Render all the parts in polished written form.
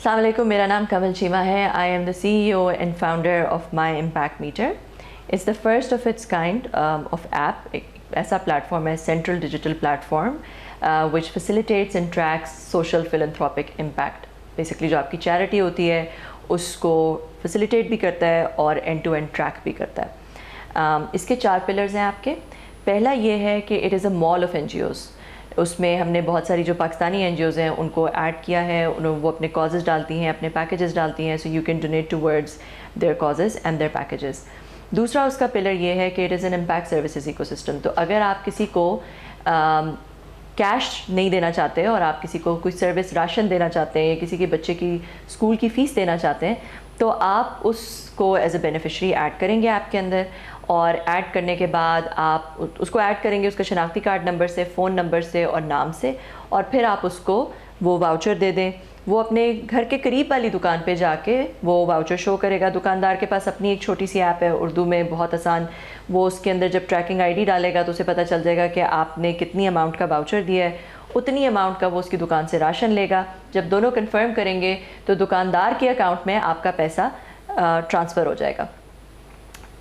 अस्सलाम वालेकुम, मेरा नाम कमल चीमा है। I am the CEO and founder of my impact meter. It's the first of its kind of app. एक ऐसा प्लेटफॉर्म है, central digital platform which facilitates and tracks social philanthropic impact. Basically जो आपकी चैरिटी होती है उसको facilitate भी करता है और एंड टू एंड ट्रैक भी करता है। इसके 4 पिलर्स हैं आपके। पहला ये है कि it is a mall of NGOs। उसमें हमने बहुत सारी जो पाकिस्तानी NGOs हैं उनको ऐड किया है। वो अपने कॉजेज़ डालती हैं, अपने पैकेजेस डालती हैं, so you can donate towards their causes and their packages. दूसरा उसका पिलर ये है कि it is an impact services ecosystem. तो अगर आप किसी को कैश नहीं देना चाहते और आप किसी को कोई सर्विस, राशन देना चाहते हैं या किसी के बच्चे की स्कूल की फ़ीस देना चाहते हैं, तो आप उसको एज अ बेनिफिशरी ऐड करेंगे ऐप के अंदर। और ऐड करने के बाद आप उसको ऐड करेंगे उसका शनाख्ती कार्ड नंबर से, फ़ोन नंबर से और नाम से, और फिर आप उसको वो वाउचर दे दें। वो अपने घर के करीब वाली दुकान पे जाके वो वाउचर शो करेगा। दुकानदार के पास अपनी एक छोटी सी ऐप है, उर्दू में बहुत आसान। वो उसके अंदर जब ट्रैकिंग ID डालेगा तो उसे पता चल जाएगा कि आपने कितनी अमाउंट का वाउचर दिया है। उतनी अमाउंट का वो उसकी दुकान से राशन लेगा। जब दोनों कंफर्म करेंगे तो दुकानदार के अकाउंट में आपका पैसा ट्रांसफ़र हो जाएगा।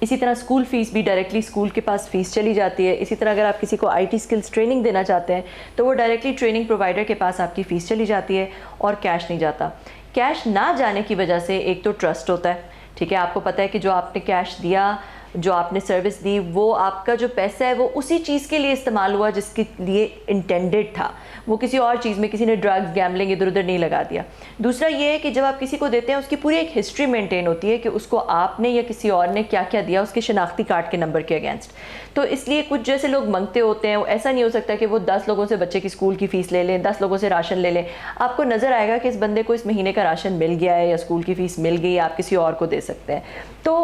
इसी तरह स्कूल फ़ीस भी डायरेक्टली स्कूल के पास फ़ीस चली जाती है। इसी तरह अगर आप किसी को IT स्किल्स ट्रेनिंग देना चाहते हैं तो वो डायरेक्टली ट्रेनिंग प्रोवाइडर के पास आपकी फ़ीस चली जाती है और कैश नहीं जाता। कैश ना जाने की वजह से एक तो ट्रस्ट होता है, ठीक है। आपको पता है कि जो आपने कैश दिया, जो आपने सर्विस दी, वो आपका जो पैसा है वो उसी चीज़ के लिए इस्तेमाल हुआ जिसके लिए इंटेंडेड था। वो किसी और चीज़ में, किसी ने ड्रग्स, गैम्बलिंग इधर उधर नहीं लगा दिया। दूसरा ये है कि जब आप किसी को देते हैं उसकी पूरी एक हिस्ट्री मेंटेन होती है कि उसको आपने या किसी और ने क्या क्या दिया उसके शनाख्ती कार्ड के नंबर के अगेंस्ट। तो इसलिए कुछ जैसे लोग मांगते होते हैं, ऐसा नहीं हो सकता कि वो 10 लोगों से बच्चे की स्कूल की फ़ीस ले लें, 10 लोगों से राशन ले लें। आपको नज़र आएगा कि इस बंदे को इस महीने का राशन मिल गया है या स्कूल की फ़ीस मिल गई, आप किसी और को दे सकते हैं। तो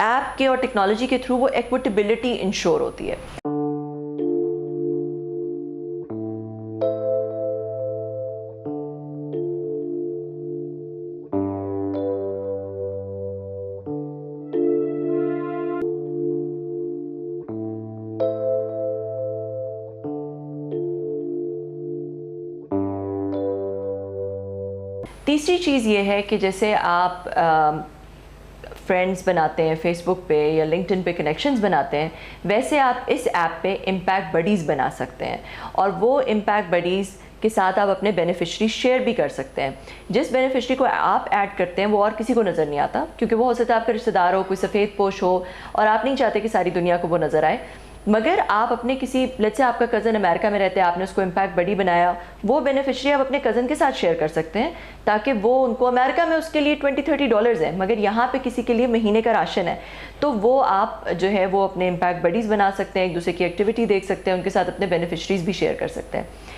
ऐप के और टेक्नोलॉजी के थ्रू वो इक्विटेबिलिटी इंश्योर होती है। तीसरी चीज़ ये है कि जैसे आप फ्रेंड्स बनाते हैं फेसबुक पे या लिंक्डइन पे, कनेक्शंस बनाते हैं, वैसे आप इस ऐप पे इम्पैक्ट बडीज़ बना सकते हैं। और वो इम्पैक्ट बडीज़ के साथ आप अपने बेनिफिशरी शेयर भी कर सकते हैं। जिस बेनिफिशरी को आप ऐड करते हैं वो और किसी को नज़र नहीं आता, क्योंकि वो हो सकता है आपका रिश्तेदार हो, कोई सफ़ेद पोश हो, और आप नहीं चाहते कि सारी दुनिया को वो नज़र आए। मगर आप अपने किसी, लेट्स से आपका कज़न अमेरिका में रहते हैं, आपने उसको इम्पैक्ट बडी बनाया, वो बेनिफिशरी आप अपने कज़न के साथ शेयर कर सकते हैं, ताकि वो, उनको अमेरिका में उसके लिए $20-30 है, मगर यहाँ पे किसी के लिए महीने का राशन है, तो वो आप जो है वो अपने इम्पैक्ट बडीज़ बना सकते हैं, एक दूसरे की एक्टिविटी देख सकते हैं, उनके साथ अपने बेनिफिशरीज़ भी शेयर कर सकते हैं।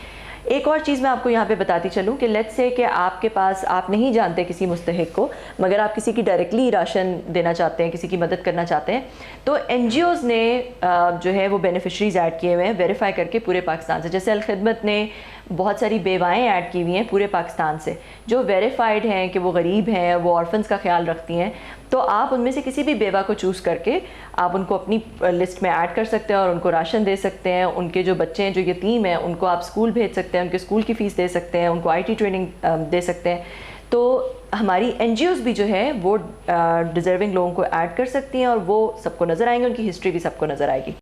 एक और चीज़ मैं आपको यहाँ पे बताती चलूँ कि लेट्स से कि आपके पास, आप नहीं जानते किसी मुस्तहिक को, मगर आप किसी की डायरेक्टली राशन देना चाहते हैं, किसी की मदद करना चाहते हैं, तो NGOs ने जो है वो बेनिफिशरीज़ ऐड किए हुए हैं वेरीफाई करके पूरे पाकिस्तान से। जैसे अल-खिदमत ने बहुत सारी बेवाएँ ऐड की हुई हैं पूरे पाकिस्तान से, जो वेरीफाइड हैं कि वो गरीब हैं, वो ऑर्फन्स का ख्याल रखती हैं। तो आप उनमें से किसी भी बेवा को चूज़ करके आप उनको अपनी लिस्ट में ऐड कर सकते हैं और उनको राशन दे सकते हैं। उनके जो बच्चे हैं जो यतीम हैं उनको आप स्कूल भेज सकते हैं, उनके स्कूल की फ़ीस दे सकते हैं, उनको IT ट्रेनिंग दे सकते हैं। तो हमारी NGOs भी जो है वो डिज़र्विंग लोगों को ऐड कर सकती हैं और वो सबको नज़र आएंगे, उनकी हिस्ट्री भी सबको नज़र आएगी।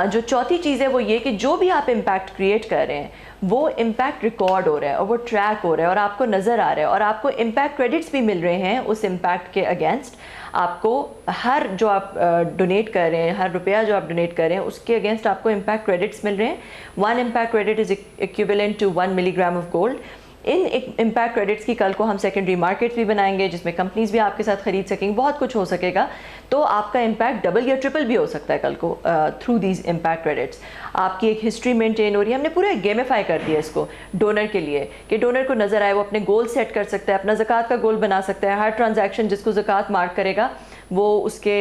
जो चौथी चीज़ है वो ये कि जो भी आप इम्पैक्ट क्रिएट कर रहे हैं वो इम्पैक्ट रिकॉर्ड हो रहा है और वो ट्रैक हो रहा है और आपको नज़र आ रहा है, और आपको इम्पैक्ट क्रेडिट्स भी मिल रहे हैं उस इम्पैक्ट के अगेंस्ट। आपको हर जो आप डोनेट कर रहे हैं, हर रुपया जो आप डोनेट कर रहे हैं उसके अगेंस्ट आपको इम्पैक्ट क्रेडिट्स मिल रहे हैं। 1 impact credit is equivalent to 1 milligram of gold. इन इम्पैक्ट क्रेडिट्स की कल को हम सेकेंडरी मार्केट्स भी बनाएंगे जिसमें कंपनीज भी आपके साथ खरीद सकेंगे, बहुत कुछ हो सकेगा। तो आपका इम्पैक्ट डबल या ट्रिपल भी हो सकता है कल को थ्रू दीज इम्पैक्ट क्रेडिट्स। आपकी एक हिस्ट्री मेंटेन हो रही है। हमने पूरा गेमिफाई कर दिया इसको डोनर के लिए कि डोनर को नज़र आए, वो अपने गोल सेट कर सकता है, अपना ज़कात का गोल बना सकता है। हर ट्रांजैक्शन जिसको ज़कात मार्क करेगा वो उसके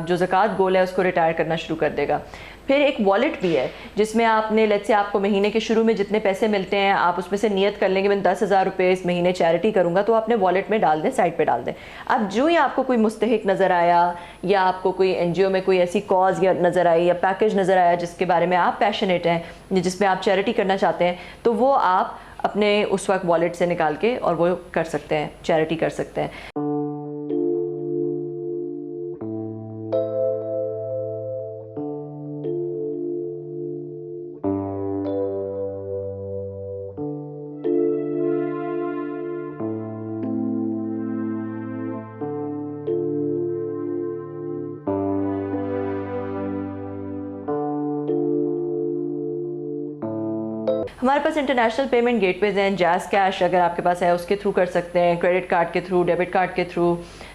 जो ज़कात गोल है उसको रिटायर करना शुरू कर देगा। फिर एक वॉलेट भी है जिसमें आपने लेट्स से आपको महीने के शुरू में जितने पैसे मिलते हैं आप उसमें से नियत कर लेंगे मैं 10,000 रुपये इस महीने चैरिटी करूँगा, तो अपने वॉलेट में डाल दें, साइड पे डाल दें। अब जो ही आपको कोई मुस्तहिक नज़र आया या आपको कोई NGO में कोई ऐसी कॉज या नज़र आई या पैकेज नज़र आया जिसके बारे में आप पैशनेट हैं, जिसमें आप चैरिटी करना चाहते हैं, तो वो आप अपने उस वक्त वॉलेट से निकाल के और वो कर सकते हैं, चैरिटी कर सकते हैं। हमारे पास इंटरनेशनल पेमेंट गेटवेज हैं, जैज़ कैश अगर आपके पास है उसके थ्रू कर सकते हैं, क्रेडिट कार्ड के थ्रू, डेबिट कार्ड के थ्रू।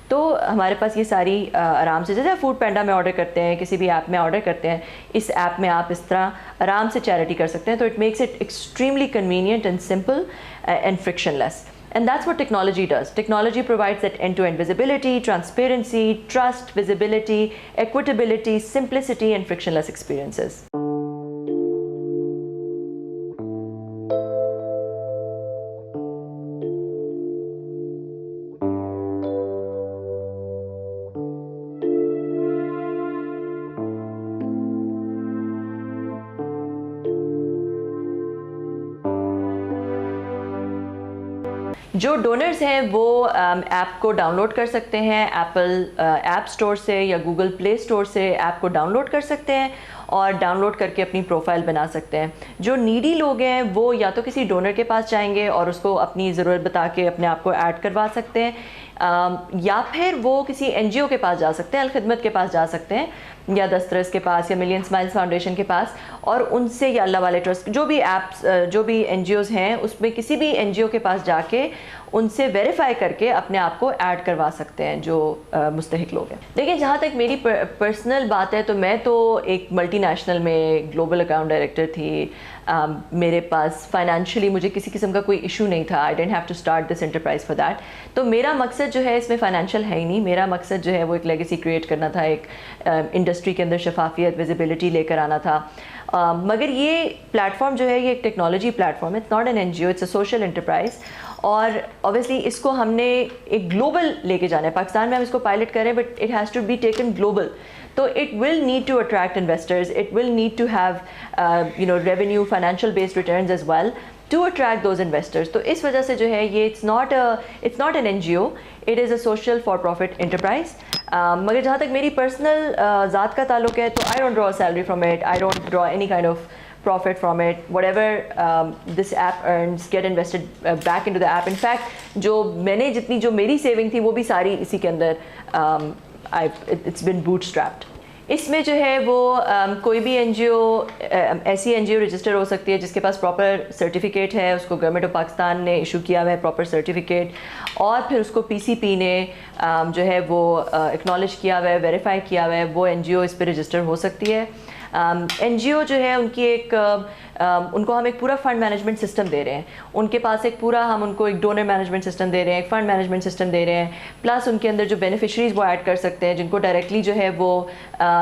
तो हमारे पास ये सारी आराम से, जैसे फूड पैंडा में ऑर्डर करते हैं, किसी भी ऐप में ऑर्डर करते हैं, इस ऐप में आप इस तरह आराम से चैरिटी कर सकते हैं। तो it makes it extremely convenient and simple and frictionless. And that's what technology does. Technology provides that end-to-end visibility, transparency, trust, visibility, equitability, simplicity, and frictionless experiences. जो डोनर्स हैं वो ऐप को डाउनलोड कर सकते हैं, एप्पल ऐप स्टोर से या Google play store से ऐप को डाउनलोड कर सकते हैं और डाउनलोड करके अपनी प्रोफाइल बना सकते हैं। जो नीडी लोग हैं वो या तो किसी डोनर के पास जाएंगे और उसको अपनी ज़रूरत बता के अपने आप को ऐड करवा सकते हैं, या फिर वो किसी NGO के पास जा सकते हैं, अल-खिदमत के पास जा सकते हैं, या दस्तरस के पास या मिलियन स्माइल्स फाउंडेशन के पास, और उनसे या अल्लाह वाले ट्रस्ट, जो भी ऐप्स जो भी NGOs हैं उसमें किसी भी NGO के पास जाके उनसे वेरीफाई करके अपने आप को ऐड करवा सकते हैं जो मुस्तहिक लोग हैं। देखिए, जहाँ तक मेरी पर्सनल बात है तो मैं तो एक मल्टीनेशनल में ग्लोबल अकाउंट डायरेक्टर थी। मेरे पास फाइनेंशियली मुझे किसी किस्म का कोई इशू नहीं था। I didn't have to start this enterprise for that. तो मेरा मकसद जो है इसमें फाइनेंशियल है ही नहीं। मेरा मकसद जो है वो एक लेगेसी क्रिएट करना था, एक इंडस्ट्री के अंदर शफाफियत, विजिबिलिटी लेकर आना था। मगर ये प्लेटफॉर्म जो है ये एक टेक्नोलॉजी प्लेटफॉर्म है, it's not an NGO, it's a social enterprise. और ऑब्वियसली इसको हमने एक ग्लोबल लेके जाना है। पाकिस्तान में हम इसको पायलट करें but it has to be taken global. तो it will need to attract investors, it will need to have revenue, financial based returns as well to attract those investors. तो इस वजह से जो है ये it's not an NGO, it is a social for profit enterprise. मगर जहाँ तक मेरी पर्सनल ज़ात का ताल्लुक है तो I don't draw salary from it, I don't draw any kind of profit from it. Whatever this app earns get invested back into the app. In fact, जो मेरी सेविंग थी वो भी सारी इसी के अंदर it's been bootstrapped. इसमें जो है वो कोई भी NGO ऐसी NGO रजिस्टर हो सकती है जिसके पास प्रॉपर सर्टिफिकेट है, उसको गवर्नमेंट ऑफ पाकिस्तान ने इशू किया हुआ है प्रॉपर सर्टिफिकेट, और फिर उसको PCP ने जो है वो एक्नॉलेज किया हुआ है, वेरीफाई किया हुआ है, वो NGO इस पर रजिस्टर हो सकती है। NGO जो है उनकी उनको हम एक पूरा फ़ंड मैनेजमेंट सिस्टम दे रहे हैं। उनके पास एक पूरा, हम उनको एक डोनर मैनेजमेंट सिस्टम दे रहे हैं, एक फ़ंड मैनेजमेंट सिस्टम दे रहे हैं, प्लस उनके अंदर जो बेनिफिशरीज़ वो ऐड कर सकते हैं, जिनको डायरेक्टली जो है वो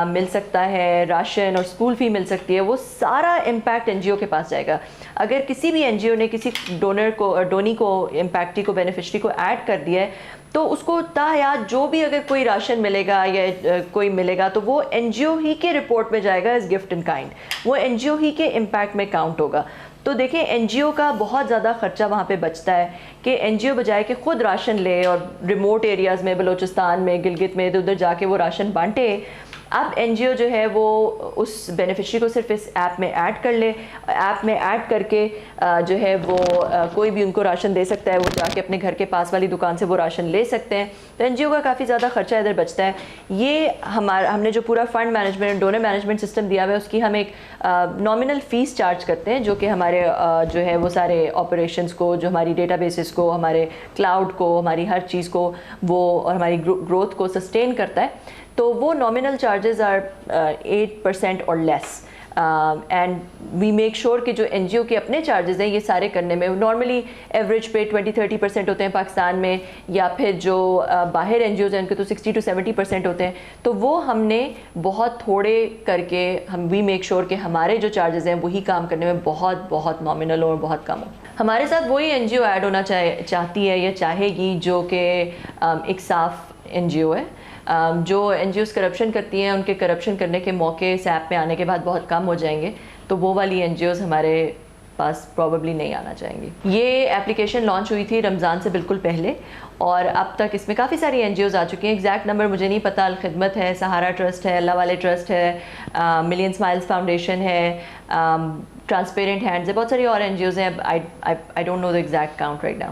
मिल सकता है राशन और स्कूल फ़ी मिल सकती है, वो सारा इम्पैक्ट NGO के पास जाएगा। अगर किसी भी NGO ने किसी डोनी को इम्पैक्टी को, बेनिफिशरी को ऐड कर दिया है तो उसको ताहयात जो भी अगर कोई राशन मिलेगा या कोई मिलेगा तो वो NGO ही के रिपोर्ट में जाएगा एज गिफ्ट इन काइंड, वो NGO ही के इम्पैक्ट में काउंट होगा। तो देखिए, NGO का बहुत ज़्यादा ख़र्चा वहाँ पे बचता है कि NGO बजाय कि ख़ुद राशन ले और रिमोट एरियाज़ में, बलूचिस्तान में, गिलगित में, इधर उधर जाके वो राशन बांटे, अब NGO जो है वो उस बेनिफिशरी को सिर्फ इस ऐप में ऐड कर ले, ऐप में ऐड करके जो है वो कोई भी उनको राशन दे सकता है, वो जाके अपने घर के पास वाली दुकान से वो राशन ले सकते हैं। तो NGO का काफ़ी ज़्यादा खर्चा इधर बचता है। ये हमने जो पूरा fund management, donor management system दिया हुआ है, उसकी हम एक नॉमिनल फ़ीस चार्ज करते हैं, जो कि हमारे जो है वो सारे ऑपरेशंस को, जो हमारी डेटाबेसेस को, हमारे क्लाउड को, हमारी हर चीज़ को वो और हमारी ग्रोथ को सस्टेन करता है। तो वो नॉमिनल चार्जेस आर 8% और less. And we make sure कि जो NGO के अपने चार्जेस हैं ये सारे करने में नॉर्मली एवरेज पे 20-30% होते हैं पाकिस्तान में, या फिर जो बाहर NGOs हैं उनके तो 60-70% होते हैं। तो वो हमने बहुत थोड़े करके हम वी मेक श्योर कि हमारे जो चार्जेस हैं वही काम करने में बहुत बहुत नॉमिनल और बहुत कम हो। हमारे साथ वही NGO ऐड होना चाहती है या चाहेगी जो कि एक साफ NGO है। जो NGOs करप्शन करती हैं उनके करप्शन करने के मौके सैप में आने के बाद बहुत कम हो जाएंगे, तो वो वाली NGOs हमारे पास प्रॉबेबली नहीं आना चाहेंगी। ये एप्लीकेशन लॉन्च हुई थी रमज़ान से बिल्कुल पहले, और अब तक इसमें काफ़ी सारी NGOs आ चुकी हैं। एग्जैक्ट नंबर मुझे नहीं पता। अल खिदमत है, सहारा ट्रस्ट है, अल्लाह वाले ट्रस्ट है, मिलियन स्माइल्स फाउंडेशन है, ट्रांसपेरेंट हैंड्स है, बहुत सारी और NGOs हैं। I don't know the exact count right now.